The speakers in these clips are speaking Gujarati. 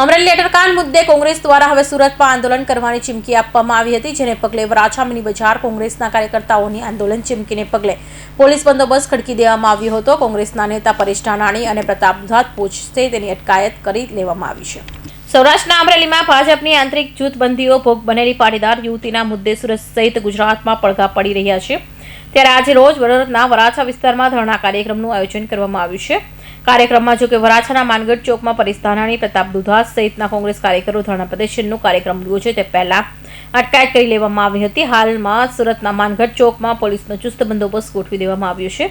અમરેલી લેટરકાંડ મુદ્દે કોંગ્રેસ દ્વારા હવે સુરતમાં આંદોલન કરવાની ચીમકી આપવામાં આવી હતી, જેને પગલે વરાછા મિની બજાર કોંગ્રેસના કાર્યકર્તાઓની આંદોલન ચીમકીને પગલે પોલીસ બંદોબસ્ત ખડકી દેવામાં આવ્યો હતો। કોંગ્રેસના નેતા પરેશ ધાનાણી અને પ્રતાપ દુધાત પહોંચશે તેની અટકાયત કરી લેવામાં આવી છે। સૌરાષ્ટ્રના અમરેલીમાં ભાજપની આંતરિક જૂથબંધીઓ ભોગ બનેલી પાટીદાર યુવતીના મુદ્દે સુરત સહિત ગુજરાતમાં પડઘા પડી રહ્યા છે, ત્યારે આજે રોજ વડોદરાના વરાછા વિસ્તારમાં ધરણા કાર્યક્રમનું આયોજન કરવામાં આવ્યું છે। કાર્યક્રમમાં જો કે વરાછાના માનગઢ ચોકમાં પરેશ ધાનાણી, પ્રતાપ દુધાત સહિતના કોંગ્રેસ કાર્યકરો ધરણા પ્રદર્શનનો કાર્યક્રમ યોજે તે પહેલા અટકાયત કરી લેવામાં આવી હતી। હાલમાં સુરતના માનગઢ ચોકમાં પોલીસનો ચુસ્ત બંદોબસ્ત ગોઠવી દેવામાં આવ્યો છે।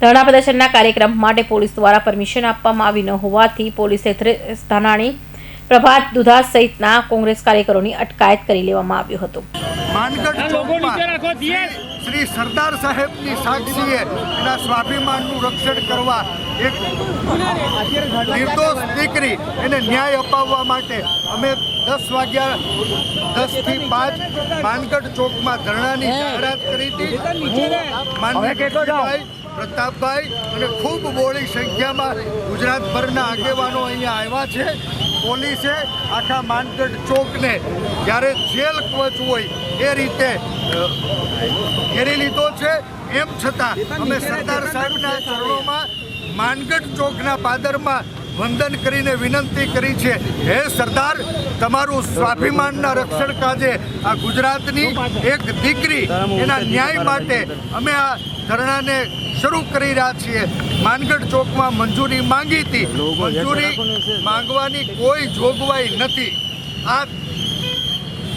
ધરણા પ્રદર્શનના કાર્યક્રમ માટે પોલીસ દ્વારા પરમિશન આપવામાં આવી ન હોવાથી પોલીસે ધાનાણી, પ્રભાત દુધાત સહિતના કોંગ્રેસ કાર્યકરોની અટકાયત કરી લેવામાં આવ્યો હતો। માનગઢ ચોકમાં શ્રી સરદાર સાહેબની સાક્ષીએ એના સ્વાભિમાનનું રક્ષણ કરવા એક નિર્દોષ દીકરી એને ન્યાય અપાવવા માટે અમે 10 થી 5 માનગઢ ચોકમાં ધરણાની જાહેરાત કરી હતી। માનગઢભાઈ, પ્રતાપભાઈ અને ખૂબ બહોળી સંખ્યામાં ગુજરાતભરના આગેવાનો અહીંયા આવ્યા છે। પોલીસે આખા માનગઢ ચોકને જ્યારે જેલ કવચ હોય એ રીતે ઘેરી લીધો છે। એમ છતાં અમે સરદાર સાહેબના ચરણોમાં માનગઢ ચોકના પાદરમાં વંદન કરીને વિનંતી કરી છે, હે સરદાર, તમારું સ્વાભિમાનના રક્ષણ કાજે આ ગુજરાતની એક દીકરી એના ન્યાય માટે અમે આ ધરણાને શરૂ કરી રહ્યા છીએ। માનગઢ ચોકમાં મંજૂરી માંગી હતી, મંજૂરી માંગવાની કોઈ જોગવાઈ નથી। આ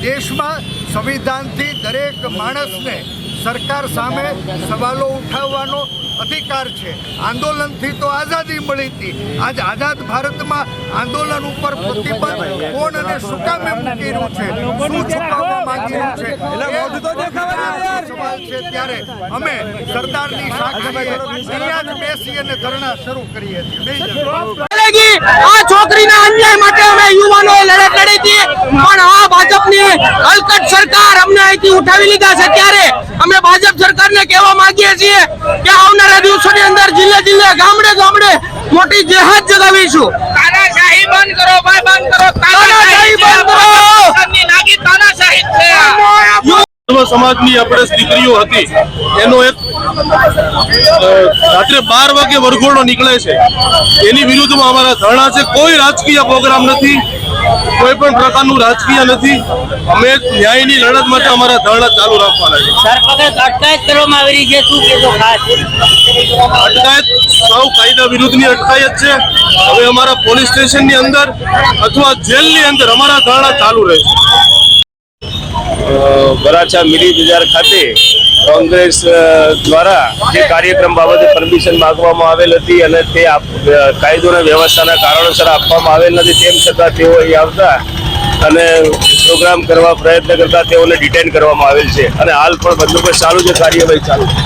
દેશમાં સંવિધાનથી દરેક માણસને સરકાર સામે સવાલો ઉઠાવવાનો અધિકાર છે। આંદોલનથી તો આઝાદી મળી હતી, આજ આઝાદ ભારતમાં આંદોલન ઉપર પ્રતિબંધ કોણ અને શું કામ મૂકી રહ્યું છે, શું છુપાવવા માંગી રહ્યું છે, સવાલ છે। ત્યારે અમે સરદારની સાક્ષીએ અહીંયા જ બેસી અને ધરણા શરૂ કરીએ છીએ। આ છોકરીના અન્યાય માટે અમે યુવાનોએ લડત લડી હતી, પણ આ ભાજપની હલકટ સરકાર અમને અહીંથી ઉઠાવી લીધા છે। ત્યારે અમે ભાજપ સરકારને કહેવા માંગીએ છીએ કે આવનારા દિવસોની અંદર જિલ્લે ગામડે મોટી જેહાદ જગાવીશું। તાનાશાહી બંધ કરો ભાઈ, બંધ કરો, તાનાશાહી બંધ કરો, નાગી તાનાશાહી છે। સમાજની આપણે દીકરીઓ હતી એનો એક રાત્રે 12 વાગે વરઘોડો નીકળે છે, એની વિરુદ્ધમાં અમારા ધરણા છે। કોઈ રાજકીય પ્રોગ્રામ નથી, કોઈ પણ પ્રકારનું રાજકીય નથી। અમે ન્યાયની લડત માટે અમારા ધરણા ચાલુ રાખવાના છે। અટકાયત કરવામાં આવી રહી છે, શું કહેશો? અટકાયત સૌ કાયદા વિરુદ્ધની અટકાયત છે। હવે અમારા પોલીસ સ્ટેશનની અંદર અથવા જેલની અંદર અમારા ધરણા ચાલુ રહેશે। વરાછા મિની બજાર ખાતે કોંગ્રેસ દ્વારા જે કાર્યક્રમ બાબતે પરમિશન માંગવામાં આવેલ હતી અને તે કાયદો અને વ્યવસ્થાના કારણોસર આપવામાં આવેલ નથી, તેમ છતાં તેઓ અહીં આવતા અને પ્રોગ્રામ કરવા પ્રયત્ન કરતા તેઓને ડિટેન કરવામાં આવેલ છે અને હાલ પણ બંદોબસ્ત ચાલુ છે, કાર્યવાહી ચાલુ છે।